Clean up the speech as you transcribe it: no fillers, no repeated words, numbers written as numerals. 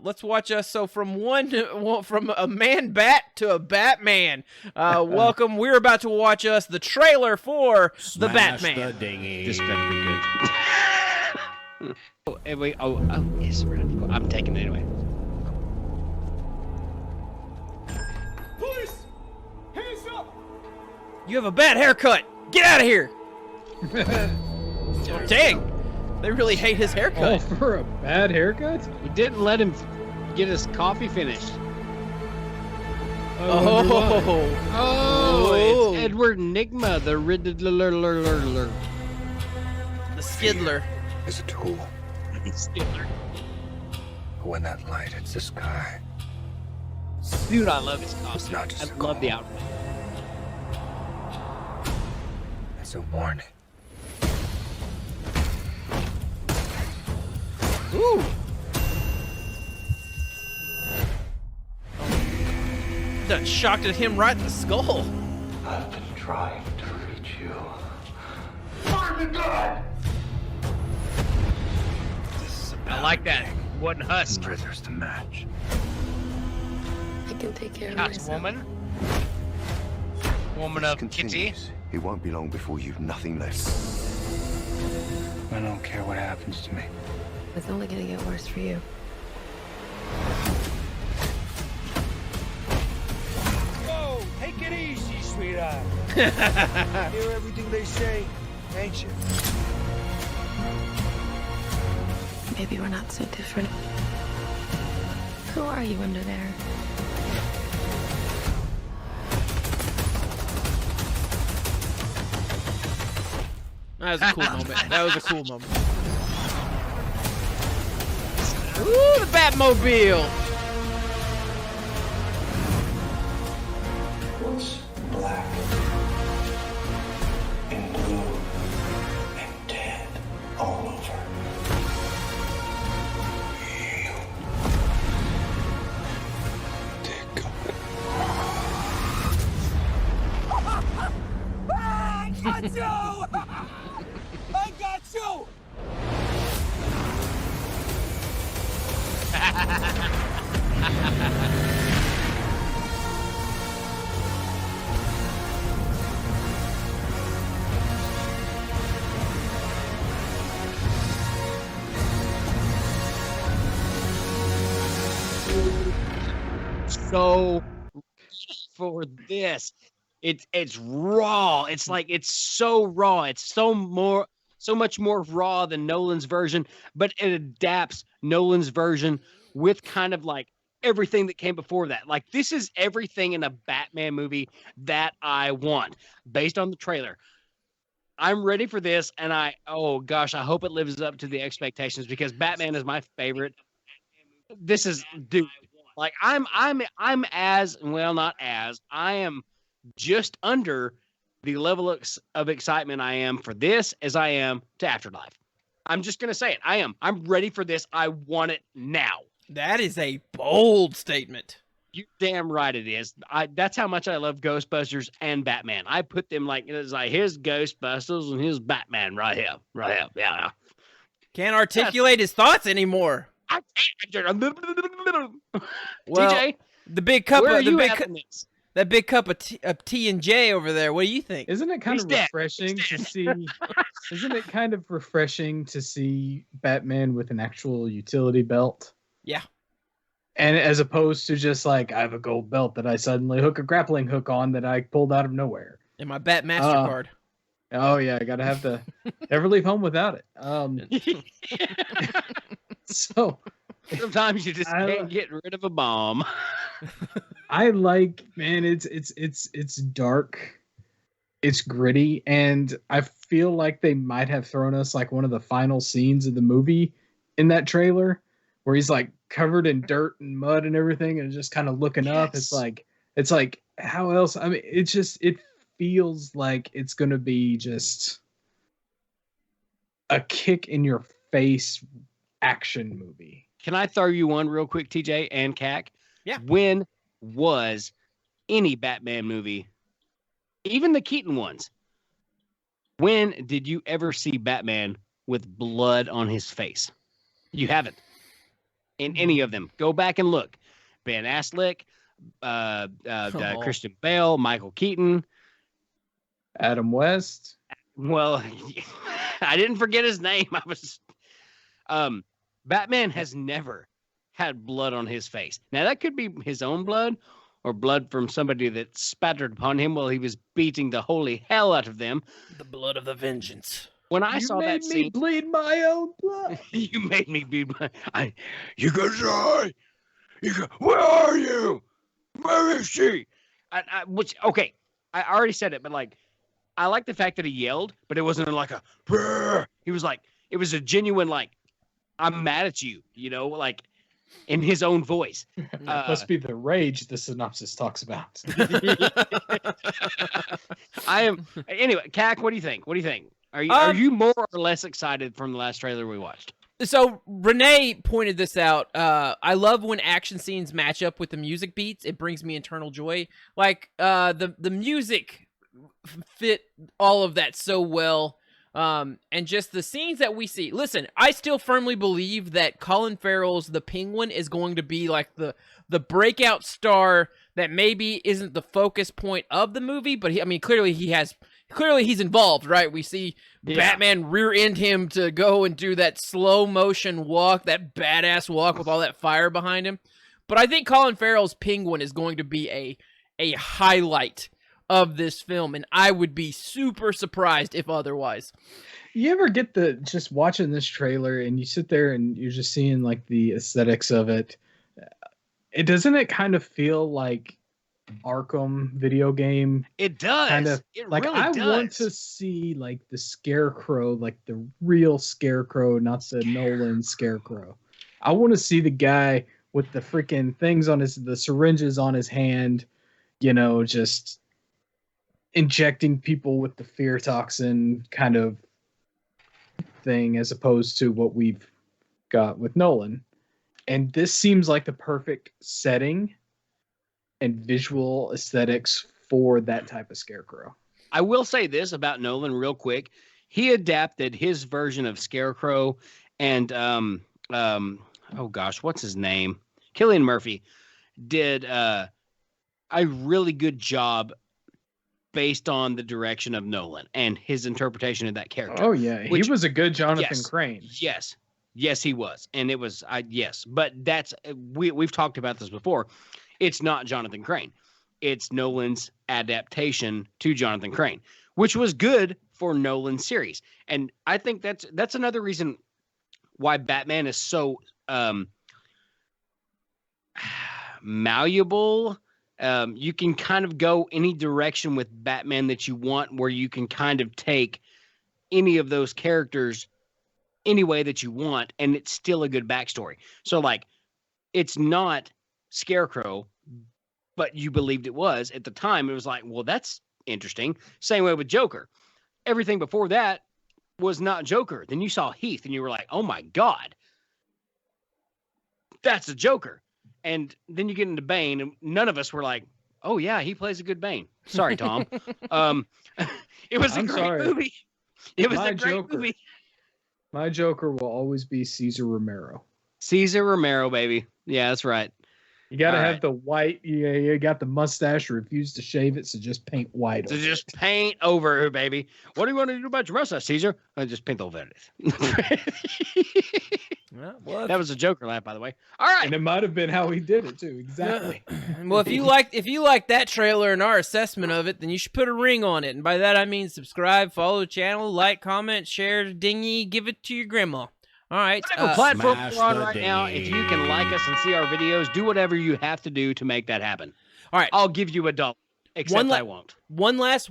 let's watch us. So from from a man bat to a Batman. Welcome. We're about to watch us the trailer for the Batman. The dinghy. This better be good. Yes, I'm taking it anyway. Police! Hands up! You have a bad haircut. Get out of here. Dang. They really hate his Oh, haircut. for a bad haircut? We didn't let him get his coffee finished. Oh. It's Edward Nigma, the Riddler. The Skidler. Is a tool. Skidler. When that light hits the sky, Dude, I love his it's costume. not just I a love the call. outfit. It's a warning. Ooh. Done shocked at him right in the skull. I've been trying to reach you. I like that. Wasn't husk. There's the match. I can take care of myself. Woman. Woman of Kitty. It won't be long before you've nothing left. I don't care what happens to me. It's only gonna get worse for you. Whoa! Take it easy, sweetheart. Hear everything they say, ain't you? Maybe we're not so different. Who are you under there? That was a cool moment. That was a cool moment. Ooh, the Batmobile. What's black and blue and dead all over? You. Dick. I got you! I got you! So for this, it's raw. It's like it's so raw. It's so much more raw than Nolan's version, but it adapts Nolan's version with kind of like everything that came before that. Like this is everything in a Batman movie that I want based on the trailer. I'm ready for this, and oh gosh, I hope it lives up to the expectations because Batman is my favorite. This is, dude, like I am just under the level of excitement I am for this as I am to Afterlife. I'm just gonna say it. I'm ready for this. I want it now. That is a bold statement. You damn right it is. That's how much I love Ghostbusters and Batman. I put them like it's like here's Ghostbusters and here's Batman right here. Yeah. Can't articulate his thoughts anymore. Well, TJ, the big cup where are of the you big at on this? that big cup of T and J over there. What do you think? Isn't it kind He's of dead. refreshing He's to dead. see? Isn't it kind of refreshing to see Batman with an actual utility belt? Yeah. And as opposed to just like, I have a gold belt that I suddenly hook a grappling hook on that I pulled out of nowhere. And my Bat MasterCard. Oh yeah, I gotta have to never leave home without it. So Sometimes you just can't get rid of a bomb. I like, man, it's dark, it's gritty, and I feel like they might have thrown us like one of the final scenes of the movie in that trailer where he's like covered in dirt and mud and everything and just kind of looking up. It's like how else? I mean, it feels like it's gonna be just a kick in your face action movie. Can I throw you one real quick, TJ and CAC? Yeah. When was any Batman movie, even the Keaton ones, when did you ever see Batman with blood on his face? You haven't. in any of them. Go back and look. Ben Affleck, Christian Bale, Michael Keaton, Adam West. Well, I didn't forget his name. I was Batman has never had blood on his face. Now that could be his own blood or blood from somebody that spattered upon him while he was beating the holy hell out of them. The blood of the vengeance. When I saw that scene, bleed my own blood. you made me bleed my. You could die. Where are you? Where is she? Okay, I already said it, but like, I like the fact that he yelled, but it wasn't like a. Brr. He was like, it was a genuine like, I'm mad at you, like, in his own voice. Must be the rage the synopsis talks about. I am anyway. Cac, what do you think? Are you more or less excited from the last trailer we watched? So Renee pointed this out. I love when action scenes match up with the music beats. It brings me eternal joy. Like the music fit all of that so well. And just the scenes that we see. Listen, I still firmly believe that Colin Farrell's The Penguin is going to be like the breakout star that maybe isn't the focus point of the movie, but clearly he's involved, right? We see Batman rear end him to go and do that slow motion walk, that badass walk with all that fire behind him. But I think Colin Farrell's Penguin is going to be a highlight of this film, and I would be super surprised if otherwise. You ever get just watching this trailer and you sit there and you're just seeing like the aesthetics of it? Doesn't it kind of feel like Arkham video game? It does. Kind of it like really I does. want to see like the Scarecrow, like the real Scarecrow, not the Nolan Scarecrow. I want to see the guy with the freaking things on the syringes on his hand, just injecting people with the fear toxin kind of thing, as opposed to what we've got with Nolan. And this seems like the perfect setting and visual aesthetics for that type of Scarecrow. I will say this about Nolan real quick. He adapted his version of Scarecrow and oh gosh, what's his name? Cillian Murphy did a really good job based on the direction of Nolan and his interpretation of that character. Oh yeah, he was a good Jonathan Crane. Yes, he was. And it was yes, but that's we've talked about this before. It's not Jonathan Crane. It's Nolan's adaptation to Jonathan Crane, which was good for Nolan's series. And I think that's another reason why Batman is so malleable. You can kind of go any direction with Batman that you want, where you can kind of take any of those characters any way that you want, and it's still a good backstory. So like, it's not Scarecrow, but you believed it was at the time. It was like, well, that's interesting. Same way with Joker. Everything before that was not Joker. Then you saw Heath and you were like, oh my God, that's a Joker. And then you get into Bane, and none of us were like, oh yeah, he plays a good Bane. Sorry, Tom. It was a great movie. It was a great movie. My Joker will always be Cesar Romero. Cesar Romero, baby. Yeah, that's right. You got to have the white. You got the mustache. Refuse to shave it, so just paint white. So just paint over her, baby. What do you want to do about your mustache, Caesar? Just paint over it. Well, that was a Joker laugh, by the way. All right, and it might have been how he did it too. Exactly. Well, if you like that trailer and our assessment of it, then you should put a ring on it. And by that I mean subscribe, follow the channel, like, comment, share, dingy, give it to your grandma. All right. Whatever platform we're on right now, if you can like us and see our videos, do whatever you have to do to make that happen. All right. I'll give you $1, except I won't. One last